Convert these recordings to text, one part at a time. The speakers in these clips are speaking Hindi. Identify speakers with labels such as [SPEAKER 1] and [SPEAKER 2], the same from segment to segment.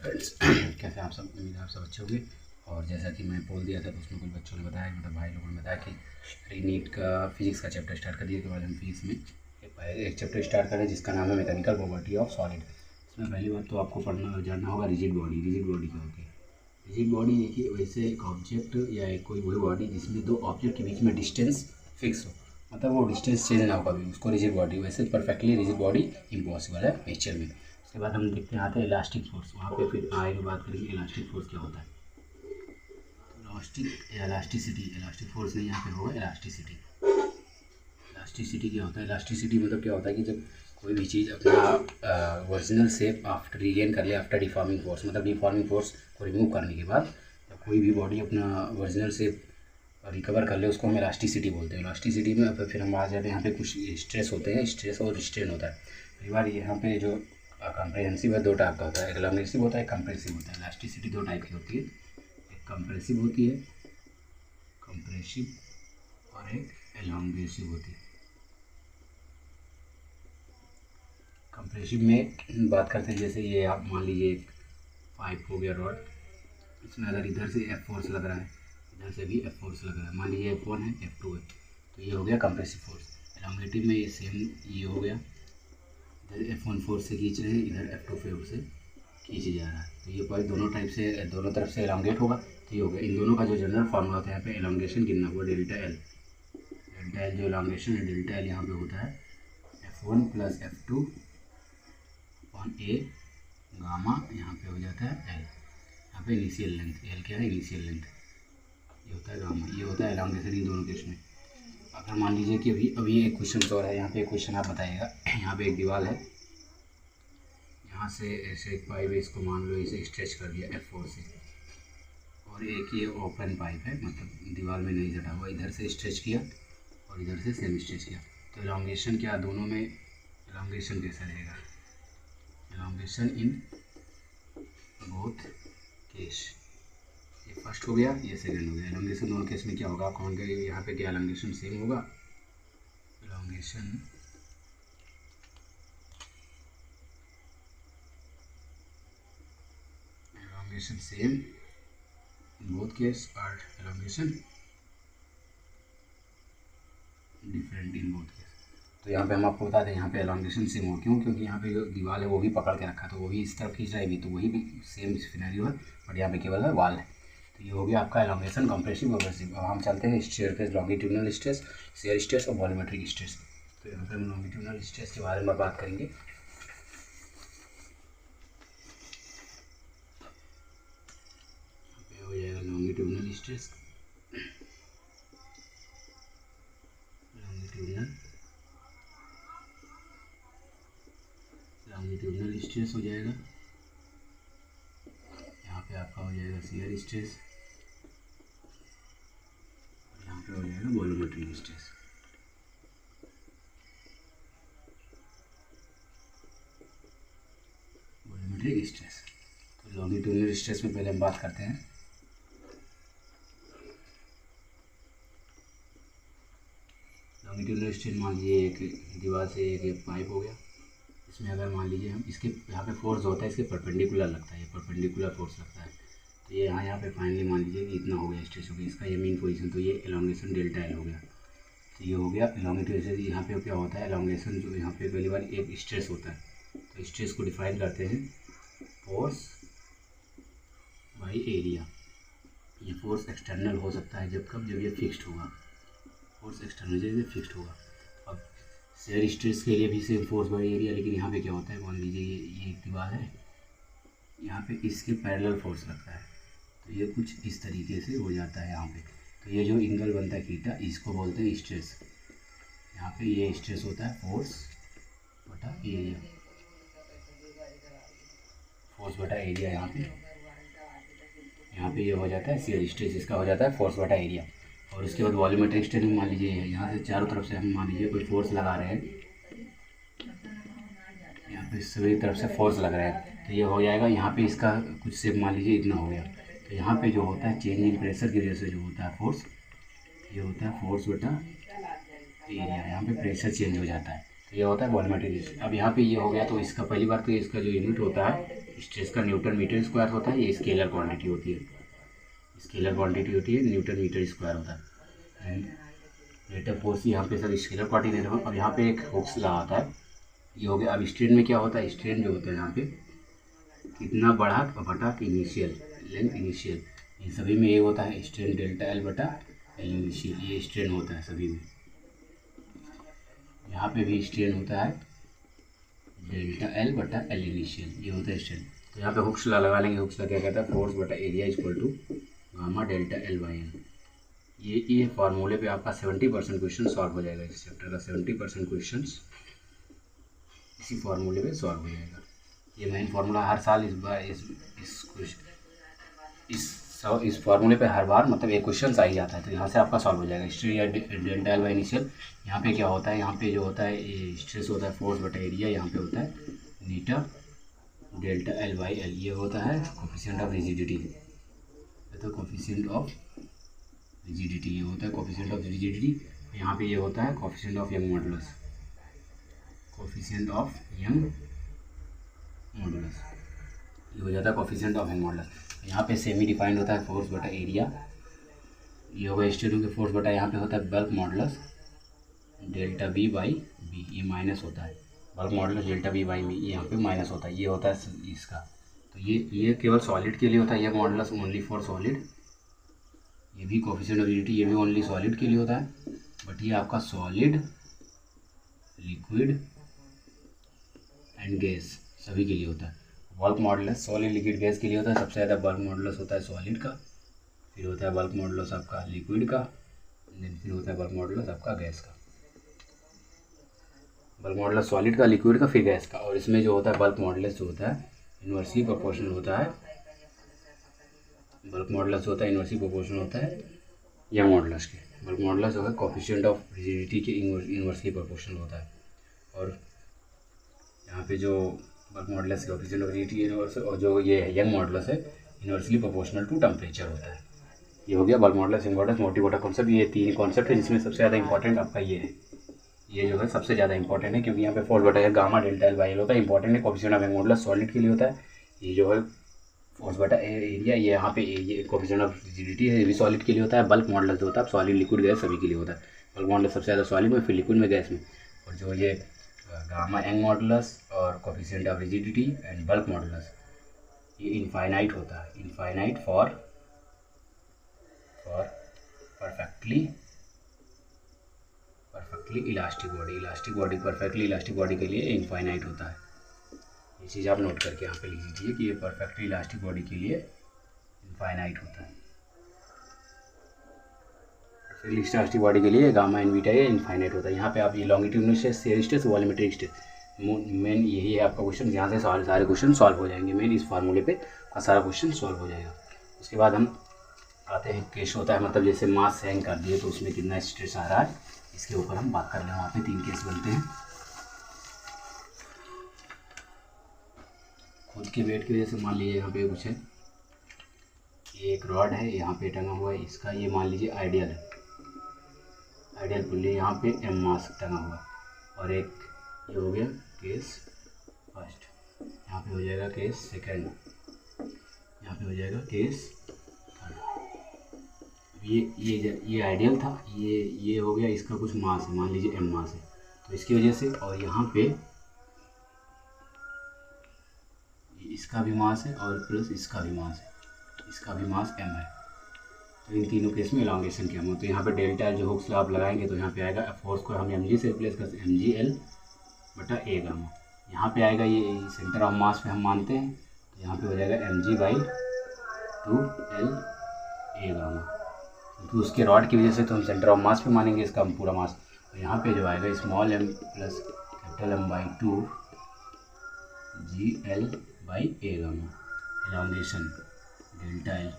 [SPEAKER 1] फ्रेंड्स कैसे आप सब, उम्मीद है आप सब अच्छे होंगे। और जैसा कि मैं बोल दिया था तो उसमें कुछ बच्चों ने बताया, मतलब भाई लोगों ने बताया कि रीनीट का फिजिक्स का चैप्टर स्टार्ट कर दिया। के बाद हम फिजिक्स में एक चैप्टर स्टार्ट करें जिसका नाम है मैकेनिकल प्रॉपर्टी ऑफ सॉलिड। इसमें पहली बात तो आपको पढ़ना जानना होगा रिजिड बॉडी। रिजिड बॉडी क्या होती है? रिजिड बॉडी देखिए, वैसे एक ऑब्जेक्ट या एक कोई वही बॉडी जिसमें दो ऑब्जेक्ट के बीच में डिस्टेंस फिक्स हो, मतलब वो डिस्टेंस चेंज ना हो कभी, उसको रिजिड बॉडी। वैसे परफेक्टली रिजिड बॉडी इम्पॉसिबल है नेचर में। उसके बाद हम देखते हैं आते हैं इलास्टिक फोर्स। वहाँ पे फिर आगे बात करेंगे इलास्टिक फोर्स क्या होता है। इलास्टिसिटी, इलास्टिक फोर्स नहीं, यहाँ पे होगा इलास्टिसिटी। इलास्टिसिटी क्या होता है? इलास्टिसिटी मतलब क्या होता है कि जब कोई भी चीज़ अपना ओरिजिनल शेप आफ्टर रिगेन कर ले आफ्टर डिफॉर्मिंग फोर्स, मतलब डिफॉर्मिंग फोर्स को रिमूव करने के बाद जब कोई भी बॉडी अपना ओरिजिनल शेप रिकवर कर ले, उसको हम इलास्टिसिटी बोलते हैं। इलास्टिसिटी में फिर हम आ जाते हैं, यहाँ पे कुछ स्ट्रेस होते हैं, स्ट्रेस और स्ट्रेन होता है। कई बार यहाँ पे जो कंप्रेहेंसिव है दो टाइप का होता है, एक एलांगेसिव होता है, एक कंप्रेसिव होता है। इलास्टिसिटी दो टाइप की होती है, एक कंप्रेसिव होती है, कंप्रेसिव, और एक एलांगेसिव होती है। कंप्रेसिव में बात करते हैं, जैसे ये आप मान लीजिए एक पाइप हो गया, रॉड, इसमें अगर इधर से एफ फोर्स लग रहा है, इधर से भी एफ फोर्स लग रहा है, मान लीजिए F1 है F2 है, तो ये हो गया कंप्रेसिव फोर्स। एलांगेटिव में ये सेम ये हो गया, इधर F1 फोर्स से खींच रहे हैं, इधर F2 फोर्स से खींच जा रहा है, तो ये पॉइंट दोनों टाइप से, दोनों तरफ से एलांगेट होगा, तो ये हो गया। इन दोनों का जो जनरल फार्मूला होता है यहाँ पे एलांगेशन कितना हुआ, डेल्टा एल। डेल्टा एल जो एलांगेशन है, डेल्टा एल यहाँ पे होता है F1 plus F2 on A gamma, यहाँ पे हो जाता है एल। यहाँ पे इनिशियल लेंथ, एल क्या है? इनिशियल लेंथ, ये होता है गामा, ये होता है एलांगेशन इन दोनों केस में। अगर मान लीजिए कि अभी एक क्वेश्चन और है, यहाँ पे एक क्वेश्चन आप बताइएगा। यहाँ पे एक दीवार है, यहाँ से ऐसे एक पाइप है, इसको मान लो इसे स्ट्रेच कर दिया F4 से, और एक ये ओपन पाइप है, मतलब दीवार में नहीं सटा हुआ, इधर से स्ट्रेच किया और इधर से सेम स्ट्रेच किया, तो एलांगेशन क्या दोनों में, एलांगेशन कैसा रहेगा? एलांगेशन इन बोथ केस, ये फर्स्ट हो गया, ये सेकंड हो गया। एलोंगेशन दोनों केस में क्या होगा, कौन के यहाँ पे क्या एलोंगेशन सेम होगा? Elongation same in both case और elongation different in both case. तो यहाँ पे हम आपको बता दें, यहाँ पे एलोंगेशन सेम हो, क्यों? क्योंकि यहाँ पे जो दीवार है वो भी पकड़ के रखा, तो वो भी इस तरफ खींच रहा है, तो वही भी सेम सिनेरियो है, बट यहाँ पे केवल है वाल है। तो ये हो गया आपका एलोंगेशन, कंप्रेसिव, कंप्रेसिव। अब हम चलते हैं स्टेयर पे, लॉन्गिट्यूडनल स्ट्रेस, शेयर स्ट्रेस और वॉल्यूमेट्रिक स्ट्रेस। तो यहाँ पे हम लॉन्गिट्यूडनल स्ट्रेस के बारे में बात करेंगे। हो जाएगा लॉन्गिट्यूडनल स्ट्रेस, लॉन्गिट्यूडनल स्ट्रेस हो जाएगा। यहाँ पे आपका हो जाएगा शेयर स्ट्रेस, यहाँ पे हो जाएगा वॉल्यूमेट्रिक स्ट्रेस। वॉल्यूमेट्रिक स्ट्रेस, तो लॉन्गिट्यूडनल स्ट्रेस में पहले हम बात करते हैं। लॉन्गिट्यूडनल स्ट्रेस मान लीजिए एक दीवार से एक पाइप हो गया, इसमें अगर मान लीजिए हम इसके यहाँ पे फोर्स होता है, इसके परपेंडिकुलर लगता है, ये परपेंडिकुलर फोर्स लगता है, तो ये यहाँ पे फाइनली मान लीजिए कि इतना हो गया, स्ट्रेस हो गया, इसका ये मेन पोजीशन, तो ये एलोंगेशन डेल्टा एल हो गया। तो ये हो गया एलोंगेशन। यहाँ पे क्या होता है एलोंगेशन, जो यहाँ पे पहली बार एक स्ट्रेस होता है, तो स्ट्रेस को डिफाइन करते हैं फोर्स बाई एरिया। ये फोर्स एक्सटर्नल हो सकता है जब ये फिक्स्ड होगा, फोर्स एक्सटर्नल जब ये फिक्स्ड होगा। अब शेयर स्ट्रेस के लिए भी सेम फोर्स बाई एरिया, लेकिन यहाँ पे क्या होता है, मान लीजिए ये एक दीवार है, यहाँ पे इसके पैरेलल फोर्स लगता है, तो ये कुछ इस तरीके से हो जाता है यहाँ पे, तो ये जो एंगल बनता है थीटा, इसको बोलते हैं स्ट्रेस। यहाँ पे ये स्ट्रेस होता है फोर्स बटा एरिया, फोर्स बटा एरिया। यहाँ पे ये हो जाता है शेयर स्ट्रेस, इसका हो जाता है फोर्स बटा एरिया। और उसके बाद वॉल्यूमेट्रिक स्ट्रेस में मान लीजिए यहाँ से चारों तरफ से हम मान लीजिए कोई फोर्स लगा रहे हैं, यहाँ पे सभी तरफ से फोर्स लग रहा है, तो ये हो जाएगा यहाँ पे इसका कुछ शेप मान लीजिए इतना हो गया, तो यहाँ पे जो होता है चेंज इन प्रेशर की वजह से जो होता है फोर्स, ये होता है फोर्स बटा एरिया, यहाँ पे प्रेशर चेंज हो जाता है, तो ये होता है वॉल्यूमेट्रिक स्ट्रेस। अब यहाँ पे ये हो गया, तो इसका पहली बार तो इसका जो यूनिट होता है स्ट्रेस का न्यूटन मीटर स्क्वायर होता है, ये स्केलर क्वांटिटी होती है, स्केलर क्वांटिटी होती है, न्यूटन मीटर स्क्वायर होता है। रेट ऑफ फोर्स यहाँ पे सब स्केलर क्वांटिटी दे रहा हूँ। अब यहाँ पे एक हुक्स लगा होता है, ये हो गया। अब स्ट्रेन में क्या होता है, स्ट्रेन जो होता है यहाँ पे कितना बढ़ा बटा इनिशियल लेंथ, इनिशियल, इन सभी में ये होता है स्ट्रेन डेल्टा एल बटा एल इनिशियल, ये स्ट्रेन होता है सभी में। यहाँ पे भी स्ट्रेन होता है डेल्टा एल बटा एल इनिशियल, ये होता है स्ट्रेन। तो यहाँ पे हुक्स लगा लेंगे, हुक्स लगा क्या कहता है, फोर्स बटा area equal to gamma delta L by L. ये फार्मूले पे आपका 70% क्वेश्चन सॉल्व हो जाएगा, इस चैप्टर का 70% क्वेश्चन इसी फार्मूले पे सॉल्व हो जाएगा। ये मेन फार्मूला हर साल इस बार इस फार्मूले पे हर बार मतलब एक क्वेश्चन आ ही जाता है, तो यहाँ से आपका सॉल्व हो जाएगा। स्ट्रेस या डेल्टा एल बाई इनिशियल, यहाँ पे क्या होता है, यहाँ पे जो होता है ये स्ट्रेस होता है फोर्स बटा एरिया, यहाँ पे होता है नीटा डेल्टा एल बाई एल, ये होता है कोफिशिएंट ऑफ रिजिडिटी, तो कोफिशिएंट ऑफ रिजिडिटी, ये होता है कोफिशिएंट ऑफ रिजिडिटी। यहाँ पे ये होता है coefficient of Young modulus, coefficient of Young modulus, ये हो जाता है कोफिशिएंट ऑफ यंग मॉडुलस। यहाँ पे सेमी डिफाइंड होता है फोर्स बटा एरिया, ये होगा स्टेटों के फोर्स बटा, यहाँ पे होता है bulk modulus delta B by B, ये माइनस होता है, bulk modulus delta B by B, ये यहाँ पे माइनस होता है, ये होता है इसका। तो ये केवल सॉलिड के लिए होता है, ये मॉडुलस ओनली फॉर सॉलिड, ये भी कोफिशिएंट ऑफ रिजिडिटी, ये भी ओनली सॉलिड के लिए होता है। बट ये आपका सॉलिड, लिक्विड एंड गैस सभी के लिए होता है। Bulk modulus solid liquid gas के लिए होता है, सबसे ज़्यादा बल्क मॉडुलस होता है सॉलिड का, फिर होता है बल्क मॉडुलस आपका लिक्विड का, देन फिर होता है बल्क मॉडुलस आपका गैस का। बल्क मॉडुलस सॉलिड का, लिक्विड का, फिर गैस का। और इसमें जो होता है बल्क मॉडुलस जो होता है इन्वर्सली प्रोपोर्शनल होता है, बल्क मॉडुलस होता है इन्वर्सली प्रोपोर्शनल होता है यंग मॉडुलस के। बल्क मॉडुलस होगा कोफिशिएंट ऑफ रिजिडिटी के इन्वर्सली प्रोपोर्शनल होता है। और यहाँ पे जो bulk modulus coefficient of rigidity और जो ये यंग मॉडुलस है इन्वर्सली प्रोपोर्शनल टू टेम्परेचर होता है। ये हो गया बल्क मॉडुलस, यंग मॉडुलस, मोटा कॉन्सेप्ट। ये तीन कॉन्सेप्ट है जिसमें सबसे ज़्यादा इंपॉर्टेंट आपका ये है, ये जो है सबसे ज़्यादा इंपॉर्टेंट है, क्योंकि यहाँ पे फोर्स बटा gamma delta L by L होता है, इंपॉर्टेंट है। Coefficient of Young modulus solid के लिए होता है, ये जो है फोर्स बटा एरिया, ये यहाँ पे ये कोफिशिएंट ऑफ रिजिडिटी है, ये भी सॉलिड के लिए होता है। बल्क मॉडुलस जो होता है सॉलिड, लिक्विड, गैस सभी के लिए होता है। बल्क मॉडुलस सबसे ज़्यादा सॉलिड में, फिर लिक्विड में, गैस में। और जो ये गामा यंग मॉडुलस और coefficient of rigidity and bulk modulus, ये इनफाइनाइट होता है, infinite for perfectly elastic body, perfectly elastic body के लिए इनफाइनाइट होता है। ये चीज़ आप नोट करके यहाँ पे लिख दीजिए कि ये परफेक्टली इलास्टिक बॉडी के लिए इनफाइनाइट होता है। परफेक्टली इलास्टिक बॉडी के लिए गामा एन बीटा ये इनफाइनाइट होता है। यहाँ पे आप ये longitudinal stress, shear stress, volumetric stress, main यही है आपका क्वेश्चन, यहाँ से सारे क्वेश्चन सॉल्व हो जाएंगे। मेन इस फार्मूले पे सारा क्वेश्चन सॉल्व हो जाएगा। उसके बाद हम आते हैं केस होता है, मतलब जैसे मास हैंग कर दिए तो उसमें कितना स्ट्रेस आ रहा है, इसके ऊपर हम बात कर लें। वहाँ पे 3 केस बनते हैं। खुद के वेट की वजह से मान लीजिए यहाँ पे कुछ है, ये एक रॉड है यहाँ पे टंगा हुआ है, इसका ये मान लीजिए आइडियल है, आइडियल पुल्ली, यहाँ पे एम मास टंगा हुआ है। और एक ये हो गया केस फर्स्ट, यहाँ पे हो जाएगा केस सेकंड, यहाँ पे हो जाएगा केस थर्ड। ये आइडियल था, ये हो गया, इसका कुछ मास है, मान लीजिए एम मास है, तो इसकी वजह से, और यहाँ पे इसका भी मास है और प्लस इसका भी मास है, इसका भी मास एम है। तो इन तीनों केस में एलोंगेशन क्या हो, तो यहाँ पे डेल्टा जो हुक्स आप लगाएंगे तो यहाँ पे आएगा फोर्स को हम एम जी से रिप्लेस करते हैं, एम जी एल बटा ए गामा। यहाँ पे आएगा ये सेंटर ऑफ मास पे हम मानते हैं, तो यहाँ पे हो जाएगा M G by 2 L A gamma. तो उसके रॉड की वजह से तो हम सेंटर ऑफ मास पे मानेंगे इसका हम पूरा मास। तो यहाँ पे जो आएगा small M plus capital M by 2 G L by A gamma, elongation delta L,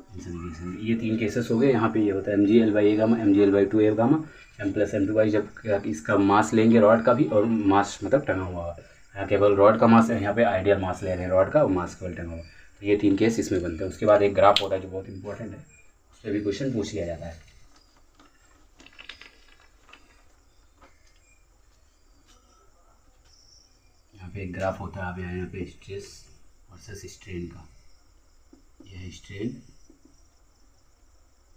[SPEAKER 1] इन सभी केसेस। ये 3 केसेस हो गए। यहाँ पे ये होता है M G L by A gamma, M G L by 2 A gamma, M plus M 2 by, जब इसका मास लेंगे रॉड का भी और मास मतलब टंगा हुआ है, यहाँ केवल रॉड का मास है, यहाँ पे आइडियल मास ले रहे हैं रॉड का और मास केवल टंगा हुआ। तो ये 3 केस इसमें बनते हैं। उसके बाद एक ग्राफ होता है जो बहुत इंपॉर्टेंट है, उस पर भी क्वेश्चन पूछ लिया जाता है। यहाँ यहाँ पे एक ग्राफ होता है, अब यहाँ पे स्ट्रेस वर्सेस स्ट्रेन का, यह है स्ट्रेन,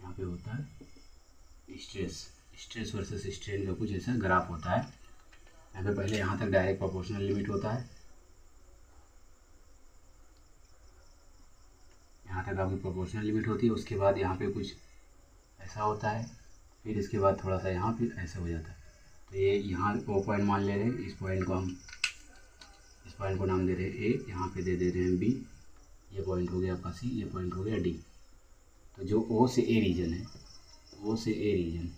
[SPEAKER 1] यहाँ पे होता है स्ट्रेस वर्सेस स्ट्रेन का कुछ ऐसा ग्राफ होता है। यहाँ पे पहले यहाँ तक डायरेक्ट प्रोपोर्शनल लिमिट होता है, यहाँ तक आपकी प्रोपोर्शनल लिमिट होती है, उसके बाद यहाँ पे कुछ ऐसा होता है, फिर इसके बाद थोड़ा सा यहाँ फिर ऐसा हो जाता है। तो ये यहाँ वो पॉइंट मान ले रहे हैं, इस पॉइंट को नाम दे रहे हैं ए, यहाँ पे दे रहे हैं बी, ये पॉइंट हो गया आपका सी, ये पॉइंट हो गया डी। तो जो ओ से ए रीजन है, ओ से ए रीजन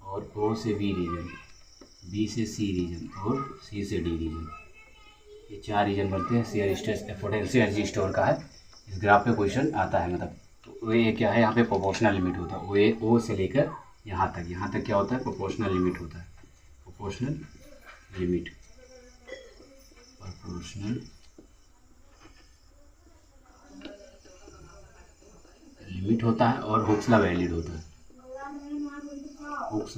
[SPEAKER 1] और ओ से बी रीजन, बी से सी रीजन और सी से डी रीजन, ये 4 रीजन बनते हैं। Shear stress effort energy store का है, इस ग्राफ पे क्वेश्चन आता है। मतलब तो ये क्या है, यहाँ पे प्रोपोर्शनल लिमिट होता है, ओ से लेकर यहाँ तक क्या होता है, प्रोपोर्शनल लिमिट होता है, प्रोपोर्शनल लिमिट होता है और हुक्स लॉ वैलिड होता है। हुक्स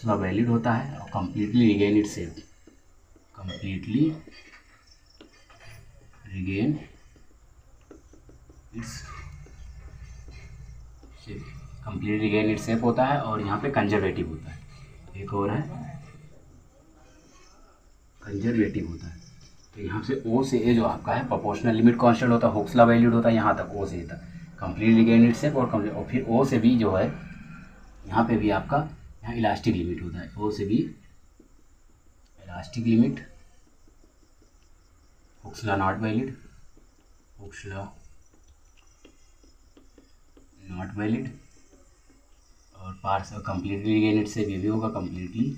[SPEAKER 1] लॉ वैलिड होता है और completely regain its shape, completely regain its shape होता है और यहाँ पे कंजर्वेटिव होता है। एक और है कंजर्वेटिव होता है। तो यहाँ से ओ से ए जो आपका है प्रोपोर्शनल लिमिट कांस्टेंट होता है, हुक्स लॉ वैल्यूड होता है यहाँ तक, ओ से ए तक कंप्लीटली रिगेन इट्स शेप और फिर ओ से बी जो है यहाँ पे भी आपका यहाँ इलास्टिक लिमिट होता है, ओ से B elastic limit, Hooke's law not valid और parts completely regain its shape, ये भी होगा कंप्लीटली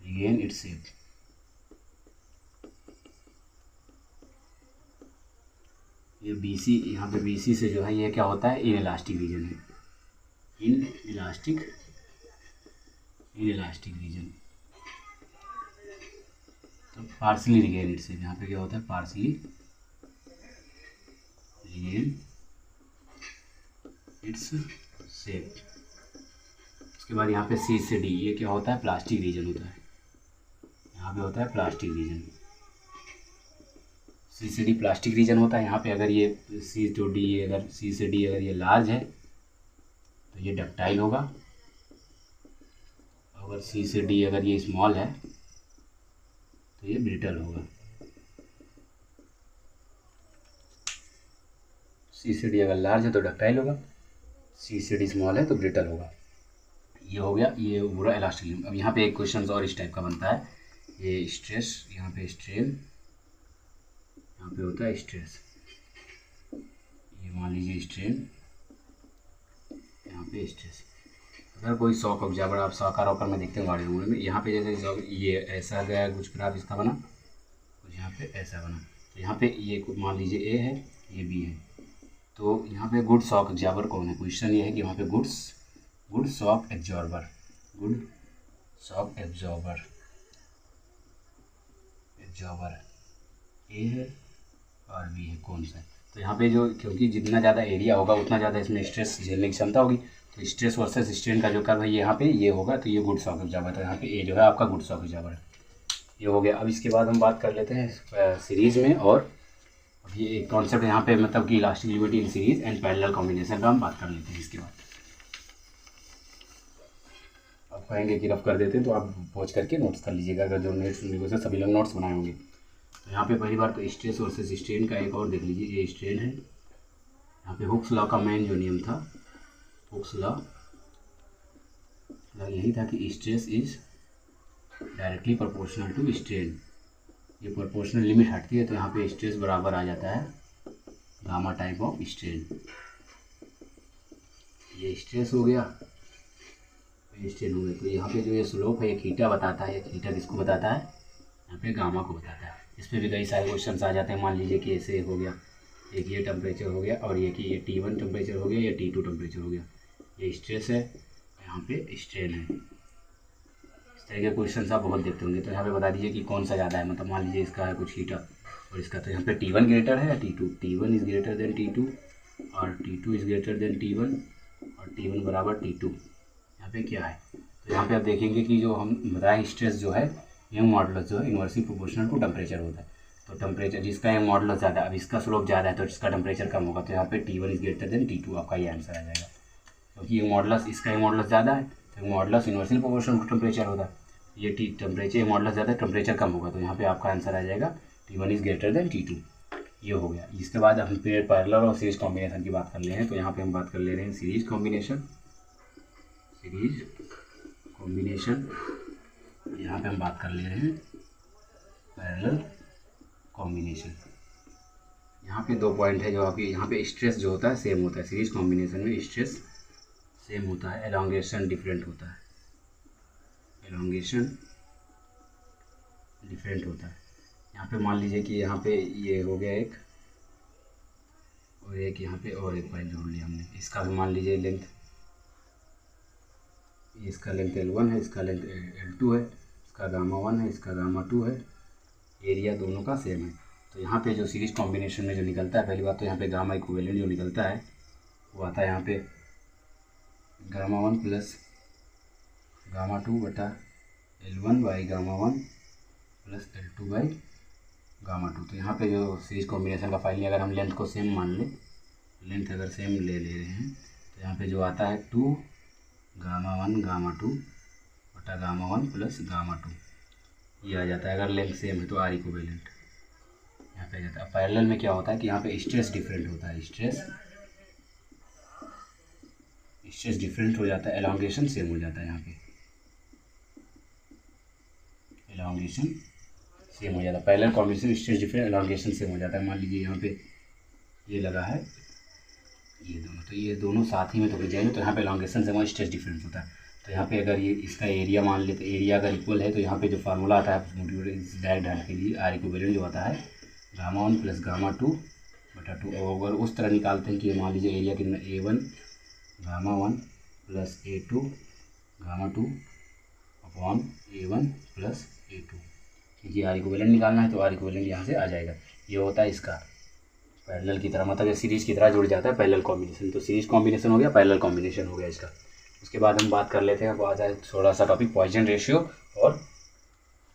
[SPEAKER 1] रिगेन इट्स शेप। ये BC, यहाँ पे BC से जो है ये क्या होता है, इन इलास्टिक रीजन है, इन इलास्टिक रीजन। तो पार्सली रिगेन इट्स शेप, यहाँ पे क्या होता है, पार्सली रिगेन इट्स शेप। उसके बाद यहाँ पे C से D, ये क्या होता है, प्लास्टिक रीजन होता है, यहाँ पे होता है प्लास्टिक रीजन, C से D प्लास्टिक रीजन होता है। यहाँ पे अगर ये C से D अगर ये लार्ज है तो ये डक्टाइल होगा, अगर C से D अगर ये स्मॉल है तो ये ब्रिटल होगा। C से D अगर लार्ज है तो डक्टाइल होगा, C से D स्मॉल है तो ब्रिटल होगा। ये हो गया, ये पूरा इलास्टिक लिमिट। अब यहाँ पे एक क्वेश्चन और इस टाइप का बनता है, ये स्ट्रेस, यहाँ पे स्ट्रेन, यहाँ पे होता है स्ट्रेस, ये मान लीजिए स्ट्रेन, यहाँ पे स्ट्रेस। अगर कोई शॉक ऑब्जर्वर आप शॉकर ऑकर में देखते हैं गाड़ी में, यहाँ पे जैसे ये ऐसा गया कुछ ग्राफ इसका बना, कुछ यहाँ पे ऐसा बना, तो यहाँ पे ये मान लीजिए ए है, ये बी है, तो यहाँ पे गुड शॉक ऑब्जर्वर कौन है। क्वेश्चन ये है कि वहाँ पे गुड शॉक एब्जॉर्बर ए है और बी है, कौन सा है। तो यहाँ पे जो, क्योंकि जितना ज़्यादा एरिया होगा उतना ज़्यादा इसमें स्ट्रेस झेलने की क्षमता होगी, तो स्ट्रेस वर्सेस स्ट्रेन का जो कर्व है यहाँ पे ये होगा, तो ये गुड शॉक एब्जॉर्बर, तो यहाँ पे ए जो है आपका गुड शॉक एब्जॉर्बर, ये हो गया। अब इसके बाद हम बात कर लेते हैं सीरीज़ में, और अब ये एक कॉन्सेप्ट यहाँ पे मतलब कि elastic limit in series and parallel combination का हम बात कर लेते हैं। इसके बाद आप कहेंगे कि रफ कर देते हैं, तो आप पहुँच करके नोट्स कर लीजिएगा, अगर जो नेट सुनने से सभी लोग नोट्स बनाए होंगे। तो यहाँ पे पहली बार तो स्ट्रेस वर्सेस स्ट्रेन का एक और देख लीजिए, ये स्ट्रेन है, यहाँ पे हुक्स लॉ का मेन जो नियम था, हुक्स लॉ यही था कि stress is directly proportional to strain, ये प्रोपोर्शनल लिमिट हटती है तो यहाँ पे स्ट्रेस बराबर आ जाता है गामा टाइप ऑफ स्ट्रेन। ये स्ट्रेस हो गया, ये स्ट्रेन हो गया, तो यहाँ पे जो ये स्लोप है ये थीटा बताता है, ये थीटा किसको बताता है, यहाँ पे गामा को बताता है। इस पर भी कई सारे क्वेश्चन आ जाते हैं, मान लीजिए कि ऐसे हो गया, एक ये टेम्परेचर हो गया और ये कि ये T1 टेम्परेचर हो गया, या T2 टेम्परेचर हो गया, ये स्ट्रेस है, यहाँ पे स्ट्रेन है। इस तरह के क्वेश्चन आप बहुत देखते होंगे। तो यहाँ पे बता दीजिए कि कौन सा ज़्यादा है, मतलब मान लीजिए इसका है कुछ हीटर और इसका, तो यहाँ पे T1 ग्रेटर है या T2, T1 is greater than T2 और T2 is greater than T1 और T1 बराबर T2। यहाँ पे क्या है, तो यहाँ पे आप देखेंगे कि जो हम बताएं स्ट्रेस जो है यंग मॉडुलस जो है इन्वर्सली प्रोपोर्शनल टू टेम्परेचर होता है। तो टेम्परेचर जिसका यंग मॉडुलस ज़्यादा है, अब इसका स्लोप ज़्यादा है तो जिसका टेम्परेचर कम होगा, तो यहाँ पे T1 is greater than T2, आपका ये आंसर आ जाएगा। क्योंकि यंग मॉडुलस, इसका यंग मॉडुलस ज़्यादा है तो Young modulus inversely proportional to temperature होता है। ये टेम्परेचर यंग मॉडुलस ज़्यादा है, टेम्परेचर कम होगा, तो यहाँ पे आपका आंसर आ जाएगा T1 is greater than T2। ये हो गया। इसके बाद हम फिर पैरेलल और सीरीज कॉम्बिनेशन की बात कर ले हैं। तो यहाँ पे हम बात कर ले रहे हैं सीरीज कॉम्बिनेशन। यहाँ पे हम बात कर ले रहे हैं पैरेलल कॉम्बिनेशन। यहाँ पे 2 पॉइंट है जो आपकी, यहाँ पे स्ट्रेस जो होता है सेम होता है, सीरीज कॉम्बिनेशन में स्ट्रेस सेम होता है, एलोंगेशन डिफरेंट होता है, यहाँ पे मान लीजिए कि यहाँ पे ये हो गया एक, और एक यहाँ पे और एक पॉइंट जोड़ लिया हमने। इसका भी मान लीजिए लेंथ, इसका लेंथ L1 है, इसका लेंथ L2 है, इसका गामा 1 है, इसका गामा 2 है, एरिया दोनों का सेम है। तो यहाँ पे जो सीरीज कॉम्बिनेशन में जो निकलता है, पहली बात तो यहाँ पे गामा इक्विवेलेंट जो निकलता है वो आता है यहाँ पे गामा 1 प्लस गामा 2 बटा L1 by gamma 1 plus L2 by gamma 2। तो यहाँ पे जो सीरीज कॉम्बिनेशन का फाइल, अगर हम लेंथ को सेम मान लें, लेंथ अगर सेम ले रहे हैं, तो यहाँ पे जो आता है 2 गामा 1 गामा 2 बटा गामा 1 प्लस गामा 2, ये आ जाता है। अगर लेंथ सेम है तो आर इक्विवेलेंट यहाँ पे आ जाता है। पैरेलल में क्या होता है कि यहाँ पे स्ट्रेस डिफरेंट होता है, स्ट्रेस डिफरेंट हो जाता है, एलोंगेशन सेम हो जाता है। यहाँ पे एलोंगेशन सेम हो जाता है। Parallel combination stress different, elongation same हो जाता है। मान लीजिए यहाँ पे ये लगा है, ये दोनों, तो ये दोनों साथ ही में तो गिर जाएंगे, तो यहाँ पे एलोंगेशन सेम और स्ट्रेस डिफरेंस होता है। तो यहाँ पे अगर ये इसका एरिया मान ले, तो एरिया अगर इक्वल है तो यहाँ पे जो फार्मूला आता है डायरेक्ट ढाल के लिए, आर इक्विवेलेंट जो आता है गामा 1 प्लस गामा 2 बटा 2। और अगर उस तरह निकालते हैं कि मान लीजिए एरिया कितना A1 gamma 1 plus A2 gamma 2 upon A1 plus A2, क्योंकि आर इक्विवेलेंट निकालना है तो आर इक्विवेलेंट यहाँ से आ जाएगा। ये होता है इसका पैरेलल की तरह, मतलब ये सीरीज की तरह जुड़ जाता है पैरेलल कॉम्बिनेशन। तो सीरीज कॉम्बिनेशन हो गया, पैरेलल कॉम्बिनेशन हो गया इसका। उसके बाद हम बात कर लेते हैं, अब आ जाए थोड़ा सा टॉपिक पॉइजन रेशियो और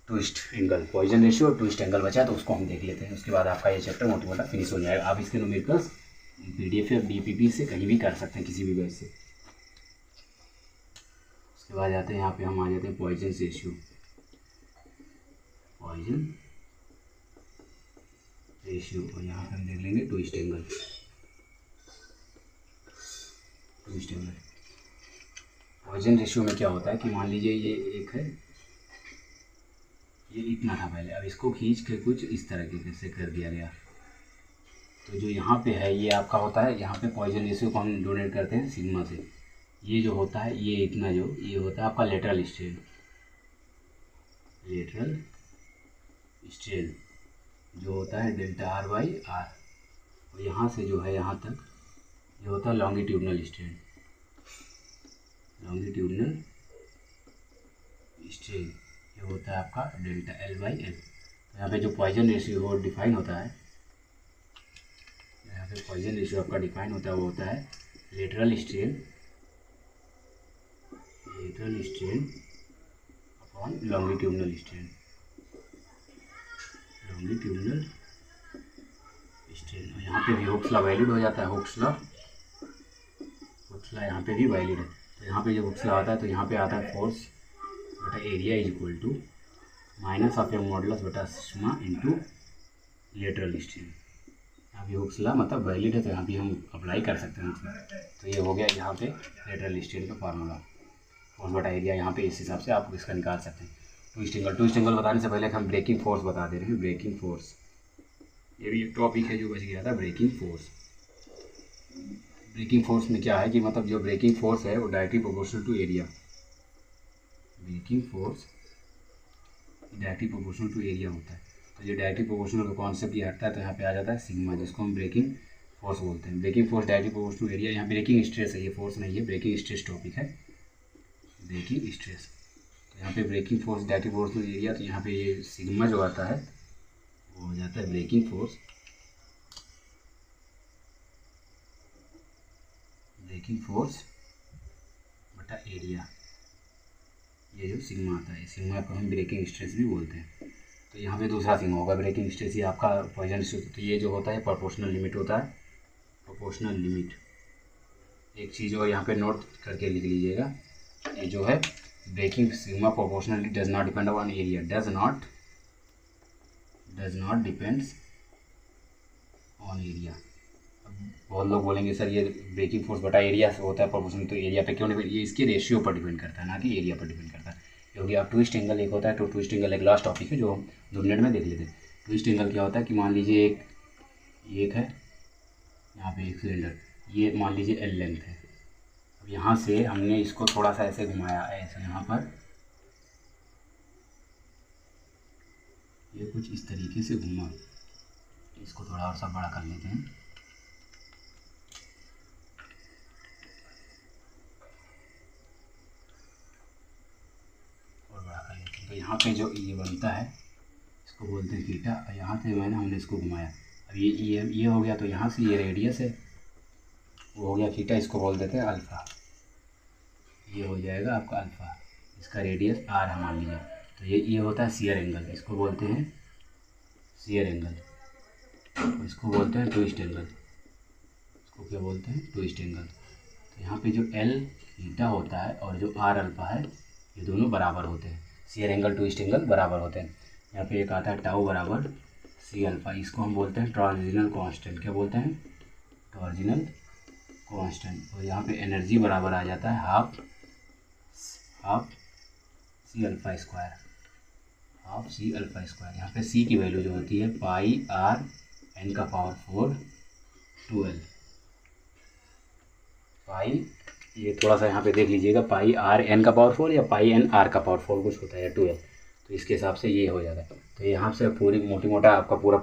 [SPEAKER 1] ट्विस्ट एंगल। पॉइजन रेशियो और ट्विस्ट एंगल बचा तो उसको हम देख लेते हैं। उसके बाद आपका ये चैप्टर मोटा मोटा फिनिश हो जाएगा। आप इसके न्यूमेरिकल्स PDF या BPP से कहीं भी कर सकते हैं, किसी भी बैच से। उसके बाद जाते हैं यहाँ पे, हम आ जाते हैं पॉइजन रेशियो, और यहाँ पे हम देख लेंगे ट्विस्ट एंगल। पॉइजन रेशियो में क्या होता है कि मान लीजिए ये एक है, ये इतना था पहले, अब इसको खींच के कुछ इस तरह से कर दिया गया। तो जो यहाँ पे है ये आपका होता है, यहाँ पे पॉइजन रेशियो को हम डोनेट करते हैं सिग्मा से। ये जो होता है, ये इतना जो ये होता है आपका लेटरल स्ट्रेन जो होता है डेल्टा R बाई R, और यहाँ से जो है यहाँ तक ये होता है लॉन्गिट्यूडनल स्ट्रेन, ये होता है आपका डेल्टा L बाई L। तो यहाँ पे जो पॉइजन रेशियो वो डिफाइन होता है, यहाँ पे पॉइजन रेशियो आपका डिफाइन होता है, वो होता है lateral strain upon longitudinal strain, और यहाँ पे भी हुक्स लॉ वैलिड हो जाता है। हुक्स लॉ यहाँ पे भी वैलिड है। तो यहाँ पे जो हुक्स लॉ आता है, तो यहाँ पे आता है फोर्स बटा area is equal to minus of Young modulus बटा सिग्मा इंटू लेटरल स्ट्रेन। यहाँ पे हुक्स लॉ मतलब वैलिड है, तो यहाँ पे हम अप्लाई कर सकते हैं। तो ये हो गया यहाँ पे लेटरल स्ट्रेन का फार्मूला, फोर्स बटा एरिया। यहाँ पे इस हिसाब से आप इसका निकाल सकते हैं। ट्विस्ट एंगल बताने से पहले हम ब्रेकिंग फोर्स बता दे रहे हैं। ब्रेकिंग फोर्स, ये भी एक टॉपिक है जो बच गया था, ब्रेकिंग फोर्स में क्या है कि मतलब जो ब्रेकिंग फोर्स है वो डायरेक्टली प्रोपोर्शनल टू एरिया, होता है। तो ये डायरेक्टली प्रोपोर्शनल का कॉन्सेप्ट ये हटता है, तो यहाँ पे आ जाता है सिग्मा, जिसको हम ब्रेकिंग फोर्स बोलते हैं। Breaking force directly proportional to area. यहाँ ब्रेकिंग स्ट्रेस है, ये फोर्स नहीं है, ब्रेकिंग स्ट्रेस टॉपिक है, ब्रेकिंग स्ट्रेस। तो यहाँ पे breaking force directly proportional to area, तो यहाँ पे ये सिग्मा जो आता है वो हो जाता है ब्रेकिंग फोर्स बटा एरिया, ये जो सिग्मा आता है, सिग्मा को हम ब्रेकिंग स्ट्रेस भी बोलते हैं। तो यहाँ पे दूसरा सिग्मा होगा ब्रेकिंग स्ट्रेस, ये आपका पॉइजन स्ट्रेस। तो ये जो होता है प्रोपोर्शनल लिमिट होता है, प्रोपोर्शनल लिमिट। एक चीज़ और यहाँ पे नोट करके लिख लीजिएगा, ये जो है breaking sigma proportional does not depend on area, does not depends on area. बहुत लोग बोलेंगे सर ये ब्रेकिंग फोर्स बटा एरिया से होता है प्रोपोर्शनल, तो एरिया पे क्यों डिपेंड? ये इसके रेशियो पर डिपेंड करता है, ना कि एरिया पर डिपेंड करता है। क्योंकि आप ट्विस्ट एंगल एक होता है, तो ट्विस्ट एंगल एक लास्ट टॉपिक है जो हम 2 मिनट में देख लेते हैं। ट्विस्ट एंगल क्या होता है कि मान लीजिए एक है यहाँ पे एक सिलेंडर, ये मान लीजिए एल लेंथ है। अब यहाँ से हमने इसको थोड़ा सा ऐसे घुमाया, ऐसे यहाँ पर ये कुछ इस तरीके से घुमा, इसको थोड़ा और सा बड़ा कर लेते हैं। और बड़ा कर लेते हैं, तो यहाँ पे जो ये बनता है इसको बोलते हैं थीटा। और यहाँ से हमने इसको घुमाया, अब ये हो गया, तो यहाँ से ये रेडियस है, वो हो गया थीटा, इसको बोल देते हैं अल्फ़ा। ये हो जाएगा आपका अल्फ़ा, इसका रेडियस आर है मान लीजिए। तो ये होता है शियर एंगल, इसको बोलते हैं शियर एंगल, इसको बोलते हैं ट्विस्ट एंगल। इसको क्या बोलते हैं? Twist angle. तो यहाँ पे जो एल थीटा होता है और जो आर अल्फ़ा है, ये दोनों बराबर होते हैं, शियर एंगल ट्विस्ट एंगल बराबर होते हैं। यहाँ पे एक आता है टाउ बराबर सी अल्फ़ा, इसको हम बोलते हैं टॉर्जिनल कांस्टेंट। क्या बोलते हैं? Torsional constant. और यहाँ पे एनर्जी बराबर आ जाता है half C alpha square, half C alpha square. यहाँ पे सी की वैल्यू जो होती है पाई आर एन का पावर 4 12 पाई, ये थोड़ा सा यहाँ पे देख लीजिएगा, पाई आर एन का पावर 4 या पाई एन आर का पावर 4 कुछ होता है, या 12। तो इसके हिसाब से ये हो जाता है। तो यहाँ से पूरी मोटा आपका पूरा